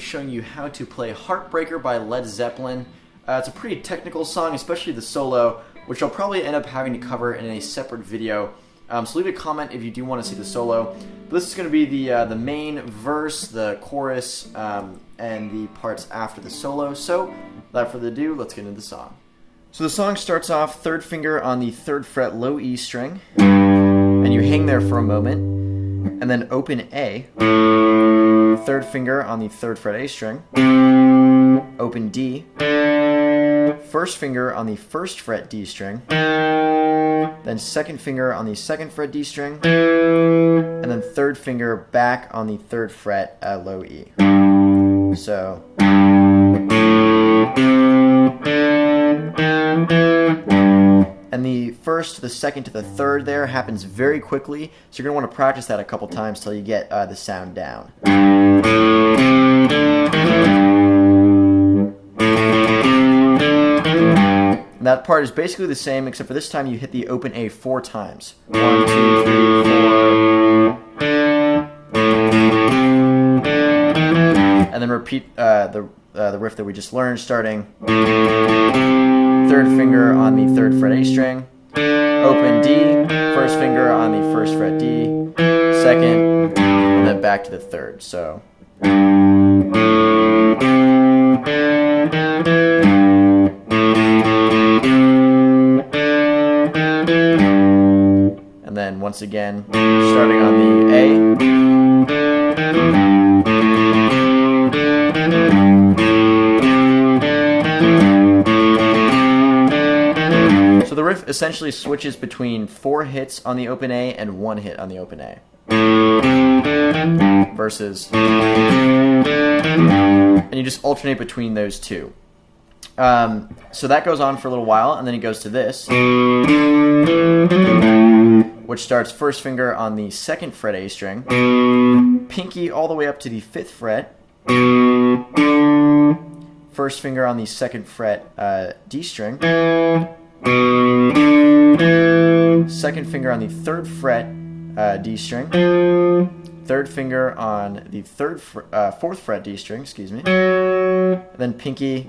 showing you how to play Heartbreaker by Led Zeppelin. It's a pretty technical song, especially the solo, which I'll probably end up having to cover in a separate video. So leave a comment if you do want to see the solo. But this is going to be the main verse, the chorus, and the parts after the solo. So without further ado, let's get into the song. So the song starts off 3rd finger on the 3rd fret low E string, and you hang there for a moment, and then open A, 3rd finger on the 3rd fret A string, open D, 1st finger on the 1st fret D string, then 2nd finger on the 2nd fret D string, and then 3rd finger back on the 3rd fret low E. So and the 1st to the 2nd to the 3rd there happens very quickly, so you're going to want to practice that a couple times till you get the sound down. And that part is basically the same, except for this time you hit the open A 4 times. 1, 2, 3, 4. And then repeat the riff that we just learned, starting 3rd finger on the 3rd fret A string, open D, 1st finger on the 1st fret D, 2nd, and then back to the 3rd. So and then once again, starting on the A, so the riff essentially switches between 4 hits on the open A and 1 hit on the open A. Versus, and you just alternate between those two. So that goes on for a little while, and then it goes to this, which starts 1st finger on the 2nd fret A string, pinky all the way up to the 5th fret, 1st finger on the 2nd fret D string, 2nd finger on the 3rd fret D string, 3rd finger on the 4th fret D string, then pinky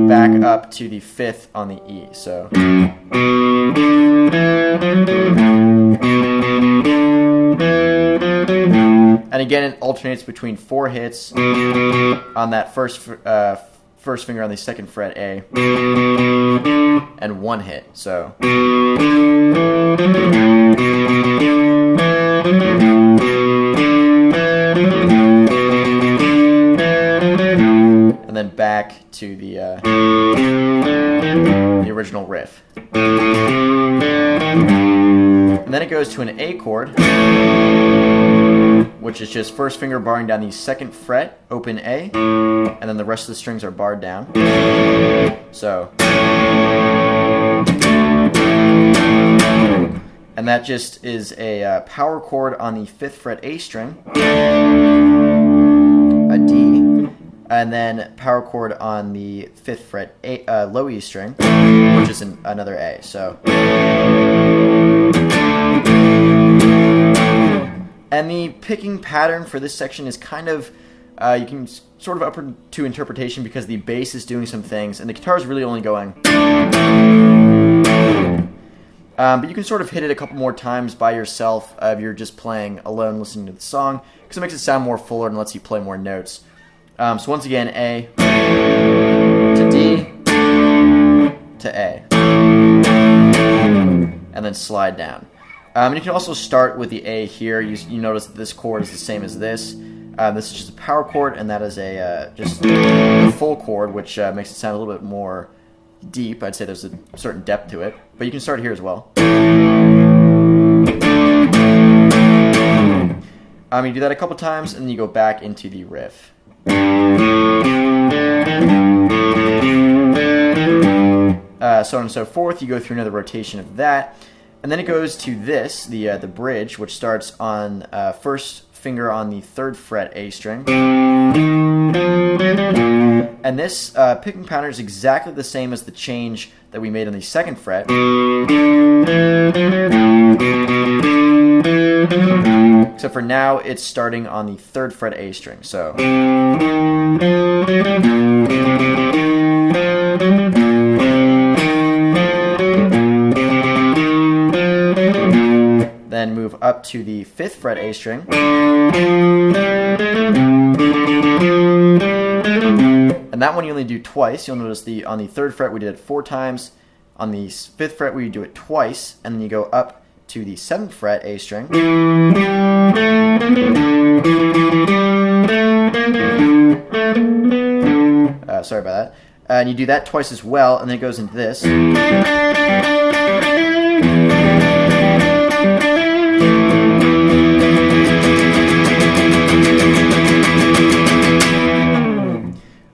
back up to the 5th on the E. So and again, it alternates between 4 hits on that first finger on the 2nd fret A and 1 hit. So and then back to the original riff. And then it goes to an A chord, which is just 1st finger barring down the 2nd fret, open A, and then the rest of the strings are barred down. So, and that just is a power chord on the 5th fret A string, a D, and then power chord on the 5th fret A, low E string, which is another A. So, and the picking pattern for this section is kind of, you can sort of up to interpretation because the bass is doing some things and the guitar is really only going. But you can sort of hit it a couple more times by yourself if you're just playing alone listening to the song, because it makes it sound more fuller and lets you play more notes. So once again, A to D to A, and then slide down. And you can also start with the A here. You notice that this chord is the same as this. This is just a power chord, and that is just a full chord, which makes it sound a little bit more deep. I'd say there's a certain depth to it, but you can start here as well. You do that a couple times, and then you go back into the riff. So on and so forth. You go through another rotation of that, and then it goes to this, the bridge, which starts on 1st finger on the 3rd fret A string, and this picking pattern is exactly the same as the change that we made on the 2nd fret. except for now it's starting on the 3rd fret A string. So then move up to the 5th fret A string, and that one you only do twice. You'll notice on the 3rd fret we did it 4 times, on the 5th fret we do it twice, and then you go up to the 7th fret A string, sorry about that, and you do that twice as well, and then it goes into this.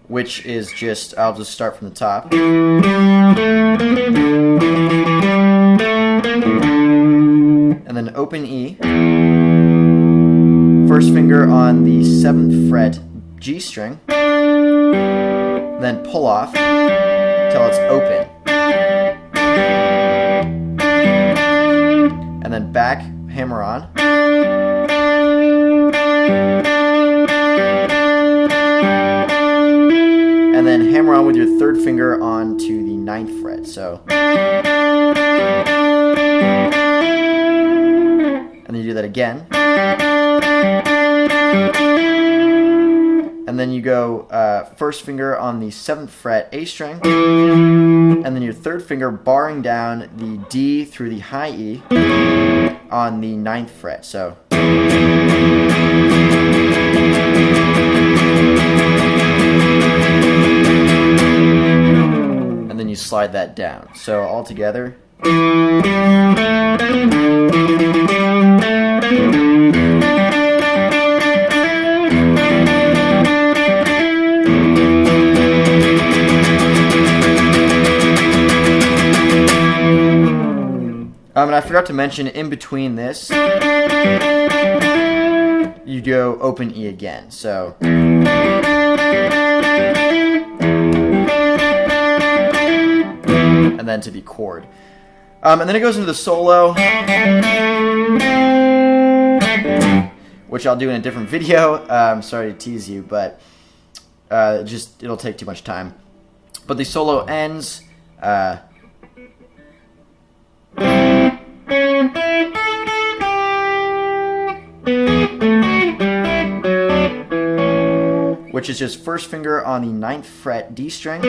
Which is just, I'll just start from the top. And then open E. First finger on the 7th fret G string. Then pull off till it's open. And then back, hammer on. And then hammer on with your 3rd finger onto the 9th fret. So, and then you do that again. And then you go 1st finger on the 7th fret A string, and then your 3rd finger barring down the D through the high E on the 9th fret. So. And then you slide that down. So all together. And I forgot to mention, in between this, you go open E again. So. And then to the chord. And then it goes into the solo, which I'll do in a different video. I'm sorry to tease you, but it'll take too much time. But the solo ends which is just 1st finger on the 9th fret D string,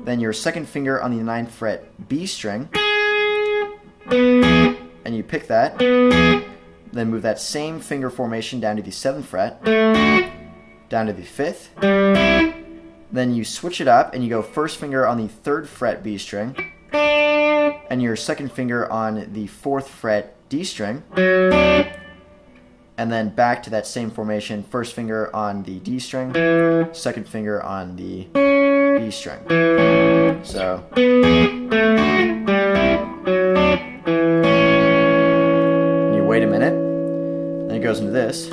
then your 2nd finger on the 9th fret B string, and you pick that, then move that same finger formation down to the 7th fret, down to the 5th, then you switch it up and you go 1st finger on the 3rd fret B string, and your 2nd finger on the 4th fret D string, and then back to that same formation, 1st finger on the D string, 2nd finger on the B string. So. You wait a minute, then it goes into this.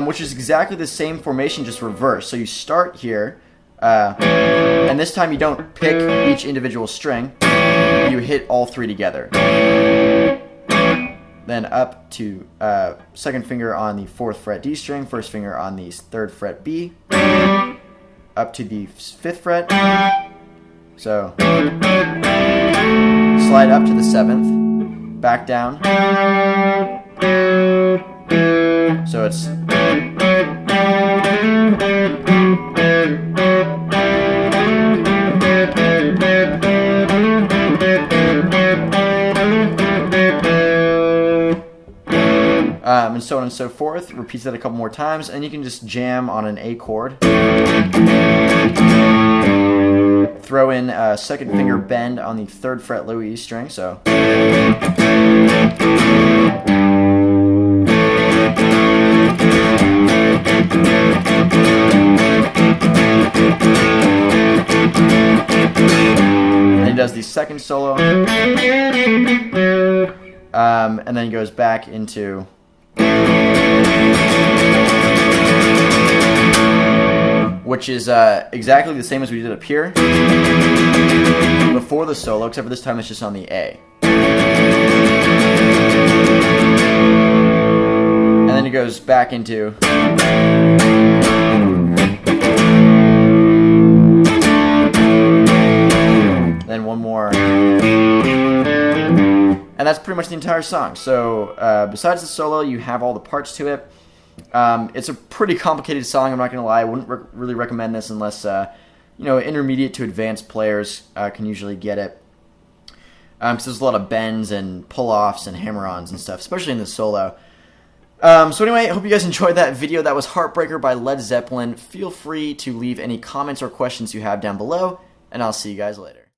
Which is exactly the same formation, just reversed. So you start here, and this time you don't pick each individual string, you hit all 3 together. Then up to 2nd finger on the 4th fret D string, 1st finger on the 3rd fret B, up to the 5th fret, so slide up to the 7th, back down, so it's and so on and so forth. Repeats that a couple more times, and you can just jam on an A chord. Throw in a 2nd finger bend on the 3rd fret low E string, so. And he does the 2nd solo, and then he goes back into which is exactly the same as we did up here before the solo, except for this time it's just on the A. And then it goes back into... Then one more. And that's pretty much the entire song. So besides the solo, you have all the parts to it. It's a pretty complicated song, I'm not going to lie. I wouldn't really recommend this unless, intermediate to advanced players can usually get it. Because there's a lot of bends and pull-offs and hammer-ons and stuff, especially in the solo. So anyway, I hope you guys enjoyed that video. That was Heartbreaker by Led Zeppelin. Feel free to leave any comments or questions you have down below, and I'll see you guys later.